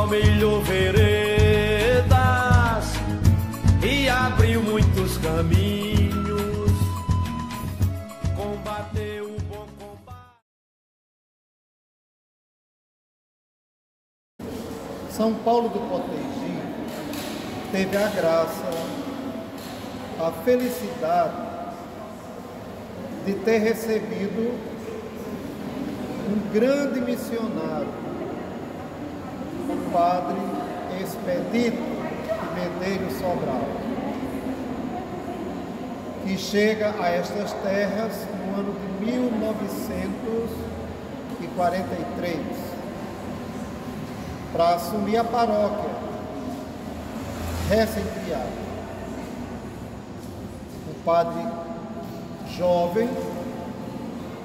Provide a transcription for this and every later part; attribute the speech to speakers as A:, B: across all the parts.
A: palmilhou veredas e abriu muitos caminhos, combateu o bom combate.
B: São Paulo do Potengi teve a graça, a felicidade de ter recebido um grande missionário, o padre Expedito de Medeiros Sobral, que chega a estas terras no ano de 1943 para assumir a paróquia recém-criada. Um padre jovem,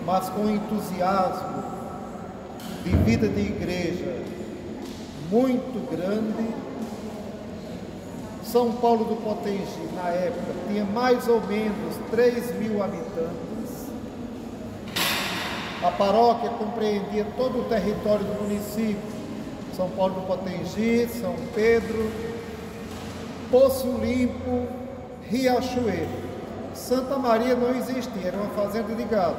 B: mas com entusiasmo de vida de igreja muito grande. São Paulo do Potengi, na época, tinha mais ou menos 3.000 habitantes. A paróquia compreendia todo o território do município: São Paulo do Potengi, São Pedro, Poço Limpo, Riachuelo. Santa Maria não existia, era uma fazenda de gado.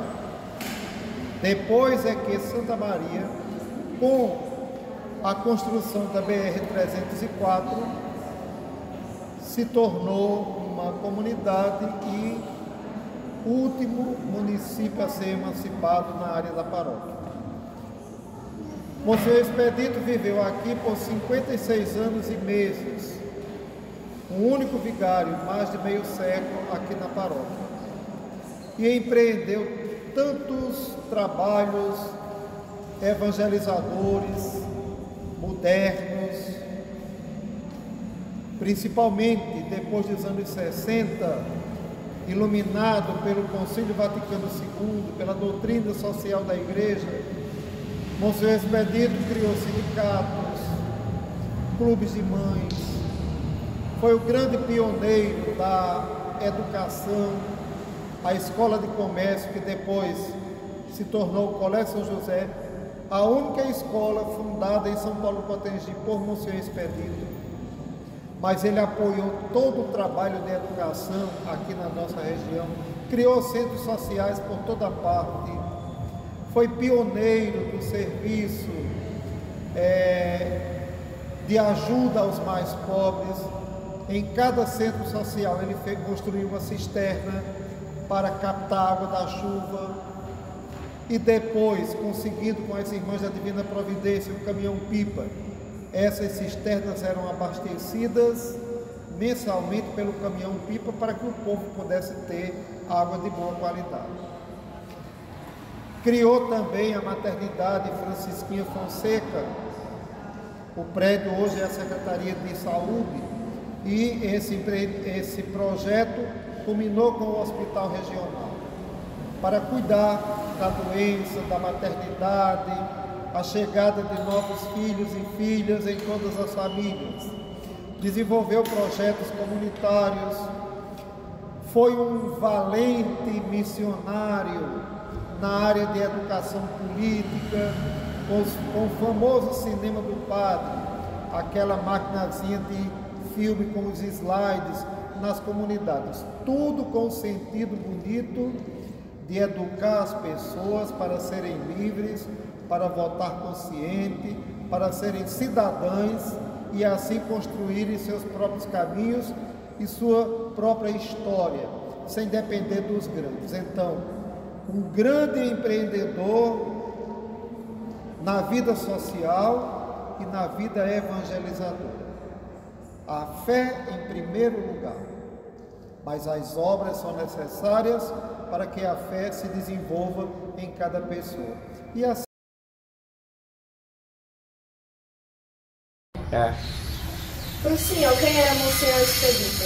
B: Depois é que Santa Maria, com a construção da BR-304, se tornou uma comunidade e o último município a ser emancipado na área da paróquia. Monsenhor Expedito viveu aqui por 56 anos e meses, um único vigário, mais de meio século aqui na paróquia, e empreendeu tantos trabalhos evangelizadores, modernos, principalmente depois dos anos 60, iluminado pelo Concílio Vaticano II, pela doutrina social da Igreja. Monsenhor Expedito criou sindicatos, clubes de mães, foi o grande pioneiro da educação, a Escola de Comércio, que depois se tornou o Colégio São José, a única escola fundada em São Paulo do Potengi por Monsenhor Expedito. Mas ele apoiou todo o trabalho de educação aqui na nossa região, criou centros sociais por toda parte, foi pioneiro do serviço de ajuda aos mais pobres. Em cada centro social ele construiu uma cisterna para captar água da chuva, e depois, conseguido com as irmãs da Divina Providência, o caminhão-pipa, essas cisternas eram abastecidas mensalmente pelo caminhão-pipa para que o povo pudesse ter água de boa qualidade. Criou também a maternidade Francisquinha Fonseca. O prédio hoje é a Secretaria de Saúde, e esse projeto culminou com o Hospital Regional, para cuidar da doença, da maternidade, a chegada de novos filhos e filhas em todas as famílias. Desenvolveu projetos comunitários, foi um valente missionário na área de educação política, com o famoso Cinema do Padre, aquela maquinazinha de filme com os slides nas comunidades, tudo com o sentido bonito de educar as pessoas para serem livres, para votar consciente, para serem cidadãs e assim construírem seus próprios caminhos e sua própria história, sem depender dos grandes. Então, um grande empreendedor na vida social e na vida evangelizadora. A fé em primeiro lugar, mas as obras são necessárias para que a fé se desenvolva em cada pessoa. E assim...
C: O senhor, quem era Monsenhor Expedito?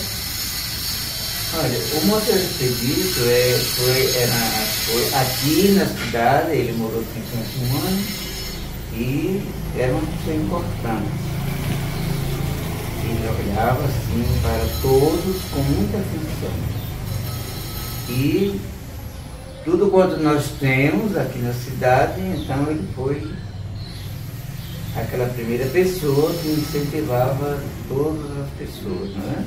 D: Olha, o Monsenhor Expedito foi aqui na cidade, ele morou aqui em São Paulo e era uma pessoa importante. Ele olhava assim para todos com muita atenção. E tudo quanto nós temos aqui na cidade, então ele foi aquela primeira pessoa que incentivava todas as pessoas, né?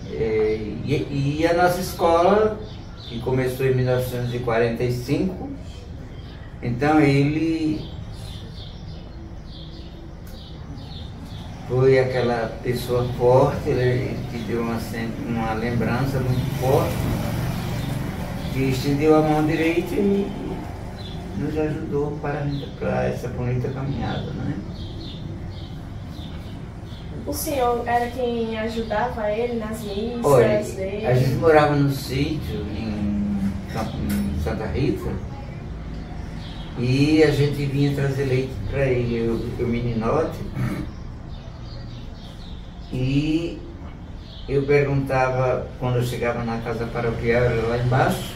D: E a nossa escola, que começou em 1945, então ele foi aquela pessoa forte, ele que deu uma lembrança muito forte, que estendeu a mão direita e nos ajudou para essa bonita caminhada, né?
C: O senhor era quem ajudava ele nas missas?
D: Olha,
C: dele?
D: a gente morava no sítio em Santa Rita e a gente vinha trazer leite para ele, o meninote, e eu perguntava, quando eu chegava na casa paroquial, era lá embaixo,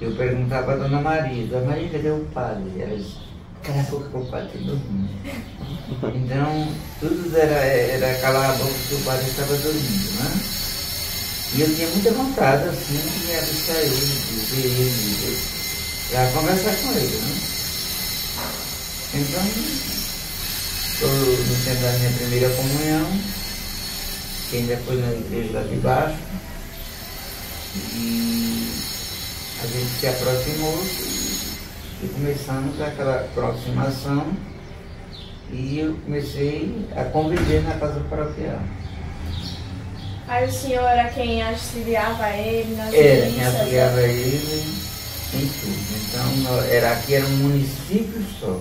D: eu perguntava a Dona Maria, cadê o padre? Ela disse, daqui a pouco o padre está dormindo. Então, tudo era calar a boca que o padre estava dormindo, né? E eu tinha muita vontade, assim, de avistar ele, de ver ele, para conversar com ele, né? Então, estou no tempo da minha primeira comunhão, que ainda foi na igreja lá de baixo, e a gente se aproximou e começamos aquela aproximação e eu comecei a conviver na casa paroquial.
C: Aí o senhor era quem auxiliava ele nas
D: Era
C: missas?
D: quem auxiliava ele em tudo. Então, aqui era um município só.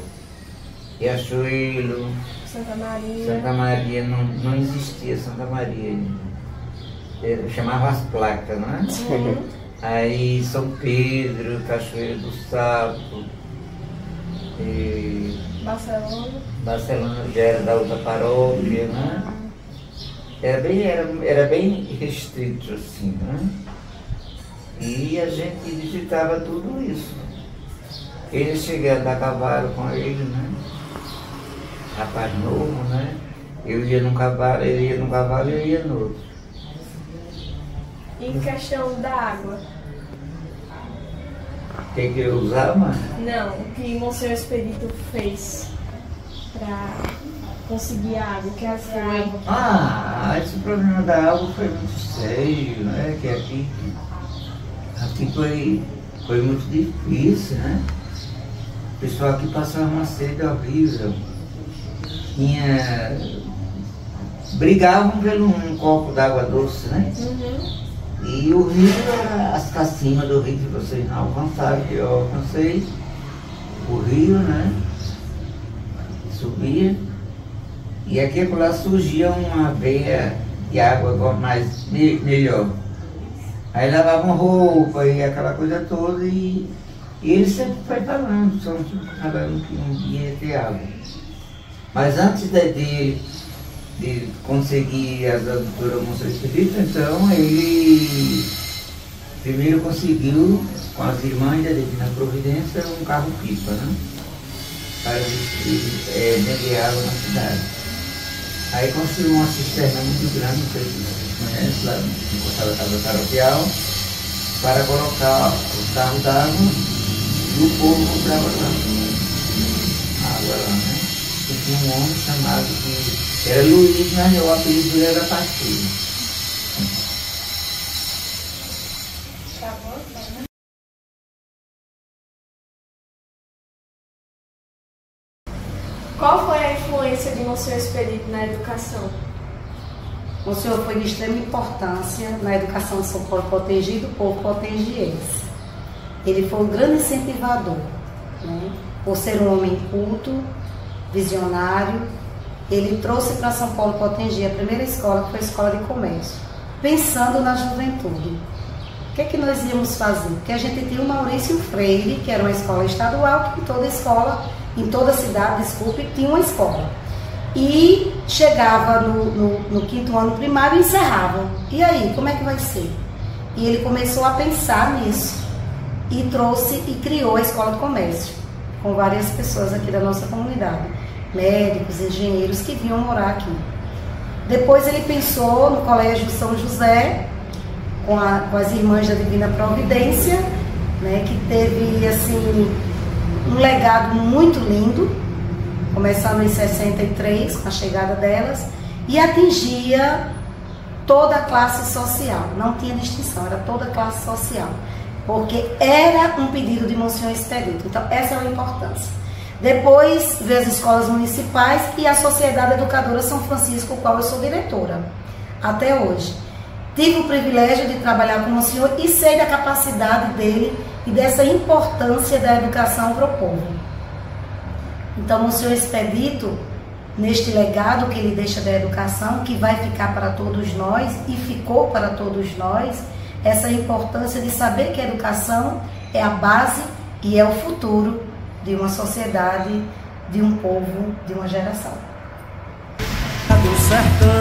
D: Riachuelo,
C: Santa Maria.
D: Santa Maria, não existia Santa Maria ainda. Chamava as placas, né? Aí São Pedro, Cachoeiro do Sapo, Barcelona já era da outra paróquia, né? Era bem restrito assim, né? E a gente visitava tudo isso. Ele chegando a cavalo com ele, né? Rapaz novo, né? Eu ia num cavalo, ele ia num cavalo e eu ia no outro.
C: E em questão da água?
D: O que eu usava?
C: Não, o que o Monsenhor Expedito fez para conseguir a água, que foi?
D: Esse problema da água foi muito sério, né? Que aqui foi muito difícil, né? O pessoal aqui passava uma sede horrível. Brigavam pelo um copo d'água doce, né? E o rio, as cacimbas do rio que vocês não alcançaram, que eu alcancei, o rio, né? Subia, e aqui por lá surgia uma veia de água melhor. Aí lavavam roupa e aquela coisa toda, e ele sempre foi falando que um dia ia ter água. Mas antes de conseguir as doutoras Monsenhor Expedito, então ele primeiro conseguiu, com as irmãs da Divina Providência, um carro-pipa, né? Para vender água na cidade. Aí construiu uma cisterna muito grande, não sei se vocês conhecem, lá encostada da casa paroquial, para colocar o carro d'água e o povo comprava lá. Água lá, né? E tinha um homem chamado que era Luiz, mas o apelido dele era Pastilha.
C: Qual foi a influência de Monsenhor Expedito na educação?
E: O senhor foi de extrema importância na educação de São Paulo Potengi e do povo potengiense. Ele foi um grande incentivador, né? Por ser um homem culto, visionário. Ele trouxe para São Paulo Potengi a primeira escola, que foi a Escola de Comércio, pensando na juventude. O que é que nós íamos fazer? Porque a gente tinha o Maurício Freire, que era uma escola estadual, que em toda cidade, tinha uma escola. E chegava no quinto ano primário e encerrava. E aí, como é que vai ser? E ele começou a pensar nisso e trouxe e criou a Escola de Comércio, com várias pessoas aqui da nossa comunidade, médicos, engenheiros que vinham morar aqui. Depois ele pensou no Colégio São José, com as Irmãs da Divina Providência, né, que teve assim um legado muito lindo, começando em 63, com a chegada delas, e atingia toda a classe social, não tinha distinção, era toda a classe social, porque era um pedido de Monsenhor Expedito. Então, essa é a importância. Depois veio as escolas municipais e a Sociedade Educadora São Francisco, qual eu sou diretora, até hoje. Tive o privilégio de trabalhar com o Monsenhor e sei da capacidade dele e dessa importância da educação para o povo. Então, o Monsenhor Expedito, neste legado que ele deixa da educação, que vai ficar para todos nós e ficou para todos nós, essa importância de saber que a educação é a base e é o futuro de uma sociedade, de um povo, de uma geração.
A: Do sertão